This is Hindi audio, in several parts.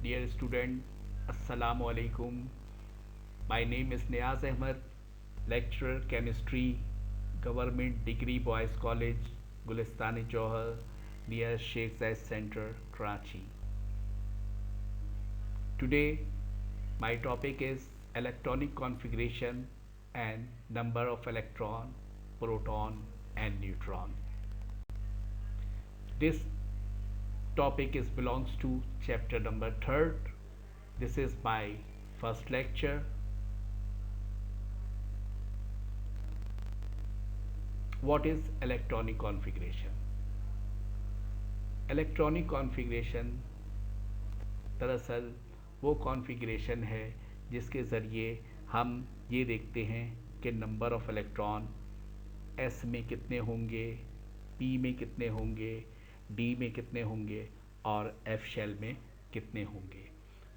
Dear student, Assalamu alaikum. My name is Niaz Ahmed, lecturer chemistry, Government Degree Boys College, Gulistani Johar, near Sheikh Zayed Center, Karachi. Today, my topic is electronic configuration and number of electron, proton, and neutron. This topic belongs to chapter number 3rd. This is my first lecture. What is electronic configuration? Electronic configuration दरअसल वो कॉन्फ़िगरेशन है जिसके ज़रिए हम ये देखते हैं कि नंबर ऑफ़ इलेक्ट्रॉन एस में कितने होंगे, पी में कितने होंगे, डी में कितने होंगे और एफ शेल में कितने होंगे.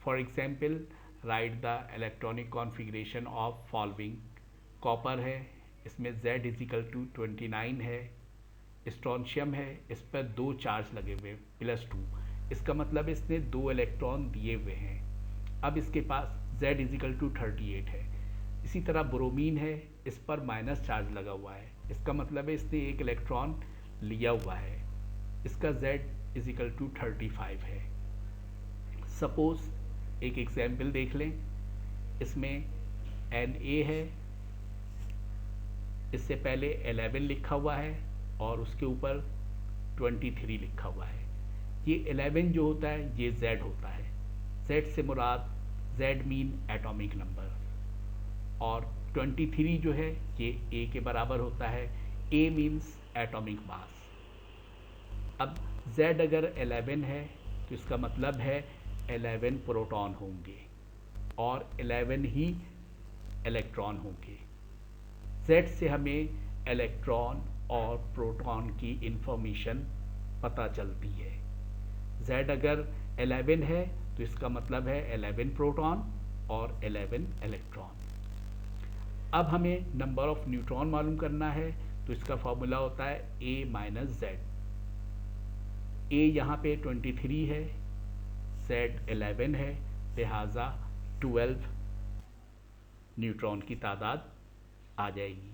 For example, right the electronic configuration of following. Copper है, इसमें Z इजिकल टू 29 है. स्ट्रॉन्शियम है, इस पर 2 चार्ज लगे हुए +2. इसका मतलब इसने 2 इलेक्ट्रॉन दिए हुए हैं. अब इसके पास Z इजिकल टू 38 है. इसी तरह ब्रोमीन है, इस पर माइनस चार्ज लगा हुआ है. इसका मतलब है इसने 1 इलेक्ट्रॉन लिया हुआ है. इसका Z इजिकल टू 35 है. सपोज एक एग्जाम्पल देख लें. इसमें Na है, इससे पहले 11 लिखा हुआ है और उसके ऊपर 23 लिखा हुआ है. ये 11 जो होता है ये Z होता है. Z से मुराद Z मीन एटॉमिक नंबर, और 23 जो है ये A के बराबर होता है. A means atomic mass. अब Z अगर 11 है तो इसका मतलब है 11 प्रोटॉन होंगे और 11 ही इलेक्ट्रॉन होंगे. Z से हमें इलेक्ट्रॉन और प्रोटॉन की इंफॉर्मेशन पता चलती है. Z अगर 11 है तो इसका मतलब है 11 प्रोटॉन और 11 इलेक्ट्रॉन. अब हमें नंबर ऑफ न्यूट्रॉन मालूम करना है तो इसका फॉर्मूला होता है A माइनस Z. A यहाँ पे 23 है, Z 11 है, लिहाजा 12 न्यूट्रॉन की तादाद आ जाएगी.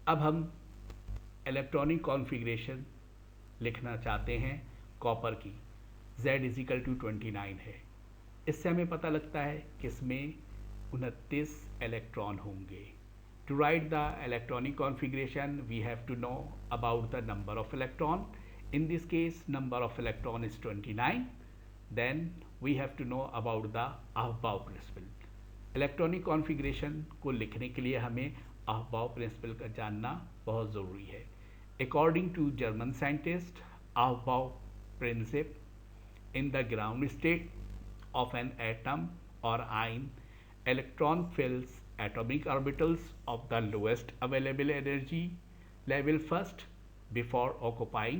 अब हम इलेक्ट्रॉनिक कॉन्फ़िगरेशन लिखना चाहते हैं कॉपर की. Z इजिकल टू 29 है. इससे हमें पता लगता है कि इसमें 29 इलेक्ट्रॉन होंगे. To write the electronic configuration we have to know about the number of electron. In this case number of electron is 29. Then we have to know about the Aufbau principle. Electronic configuration को लिखने के लिए हमें अहबाउ प्रिंसिपल का जानना बहुत ज़रूरी है. According to German scientist Aufbau principle, in the ground state of an atom or ion, electron fills atomic orbitals of the lowest available energy level first before occupying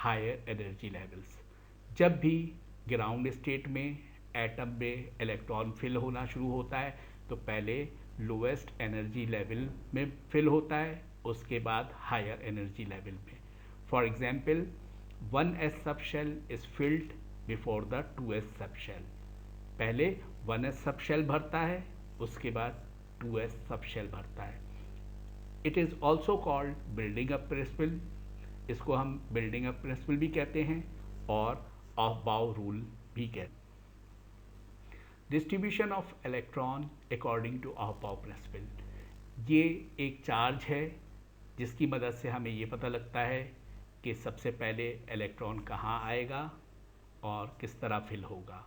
higher energy levels. जब भी ग्राउंड स्टेट में एटम में इलेक्ट्रॉन फिल होना शुरू होता है तो पहले लोवेस्ट एनर्जी लेवल में फिल होता है, उसके बाद हायर एनर्जी लेवल में. For example, 1s sub shell is filled before the 2s sub shell. पहले 1s सब शेल भरता है, उसके बाद 2s सब शेल भरता है. It is also called building up principle. इसको हम बिल्डिंग अप प्रिंसिपल भी कहते हैं और अहबाउ रूल भी कहते हैं. Distribution of electron according to Aufbau principle. ये एक चार्ज है जिसकी मदद से हमें ये पता लगता है कि सबसे पहले इलेक्ट्रॉन कहाँ आएगा और किस तरह फिल होगा.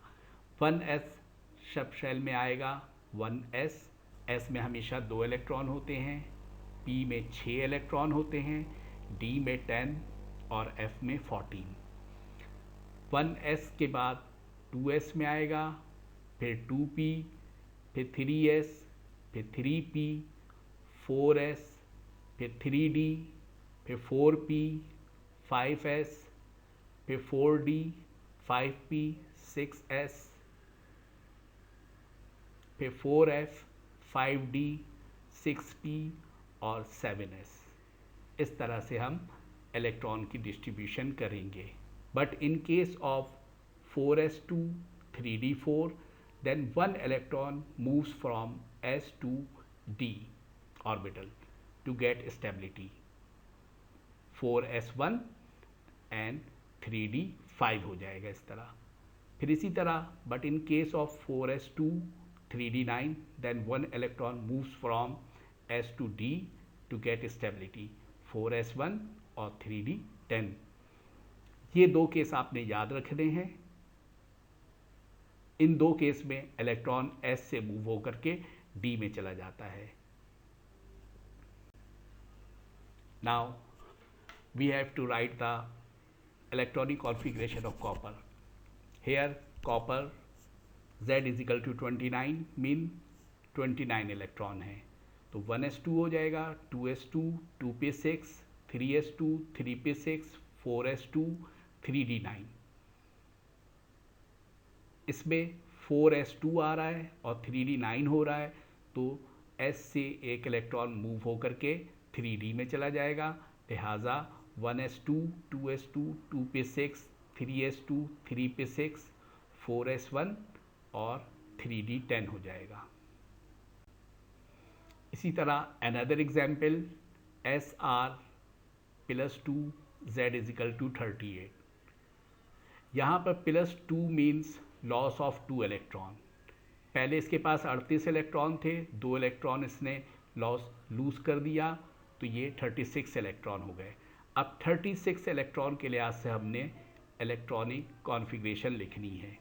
1s सब शेल में आएगा. 1s, S में हमेशा 2 इलेक्ट्रॉन होते हैं, P में 6 इलेक्ट्रॉन होते हैं, D में 10 और F में 14. 1s के बाद 2s में आएगा, फिर 2p, फिर 3s, फिर 3p, 4s, फिर 3d, फिर 4p, 5s, फिर 4d, 5p, 6s, फिर 4f, 5d, 6p और 7s. इस तरह से हम इलेक्ट्रॉन की डिस्ट्रीब्यूशन करेंगे. But in case of 4s2 3d4, then one electron moves from s to d orbital to get stability 4s1 and 3d 5 हो जाएगा इस तरह. फिर इसी तरह but in case of 4s2 3d9 then one electron moves from s to d to get stability 4s1 और 3d10. ये दो केस आपने याद रखने हैं. इन दो केस में इलेक्ट्रॉन s से मूव होकर के d में चला जाता है. Now we have to write the electronic configuration of copper. Here copper Z is equal to 29 mean 29 electron है, तो 1s2 हो जाएगा, 2s2 2 पे 6, 3s2 3 पे 6, 4s2 3d9. इसमें 4s2 आ रहा है और 3d9 हो रहा है, तो s से एक इलेक्ट्रॉन मूव होकर के 3d में चला जाएगा. लिहाजा 1s2 2s2 2 पे 6, 3s2 3 पे 6, 4s1 और 3d10 हो जाएगा. इसी तरह another example sr +2 z is equal to 38. यहाँ पर +2 मीन्स लॉस ऑफ 2 इलेक्ट्रॉन. पहले इसके पास 38 इलेक्ट्रॉन थे, 2 इलेक्ट्रॉन इसने लूज़ कर दिया, तो ये 36 इलेक्ट्रॉन हो गए. अब 36 इलेक्ट्रॉन के लिहाज से हमने इलेक्ट्रॉनिक कॉन्फ़िगरेशन लिखनी है.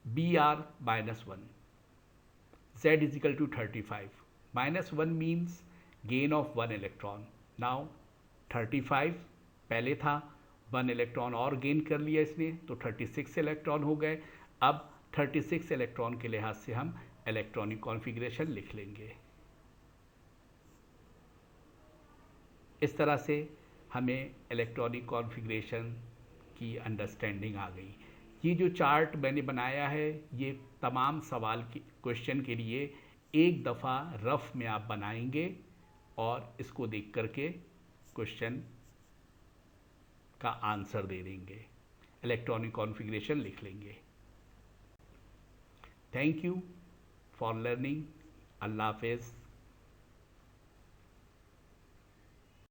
Br-1 Z is equal to 35. -1 means gain of 1 electron. Now 35 पहले था, 1 इलेक्ट्रॉन और गेन कर लिया इसने, तो 36 इलेक्ट्रॉन हो गए. अब 36 इलेक्ट्रॉन के लिहाज से हम इलेक्ट्रॉनिक कॉन्फ़िगरेशन लिख लेंगे. इस तरह से हमें इलेक्ट्रॉनिक कॉन्फ़िगरेशन की अंडरस्टैंडिंग आ गई. ये जो चार्ट मैंने बनाया है, ये तमाम सवाल के क्वेश्चन के लिए एक दफ़ा रफ में आप बनाएंगे और इसको देख करके क्वेश्चन का आंसर दे देंगे, इलेक्ट्रॉनिक कॉन्फ़िगरेशन लिख लेंगे. Thank you for learning. अल्लाह हाफ़िज़.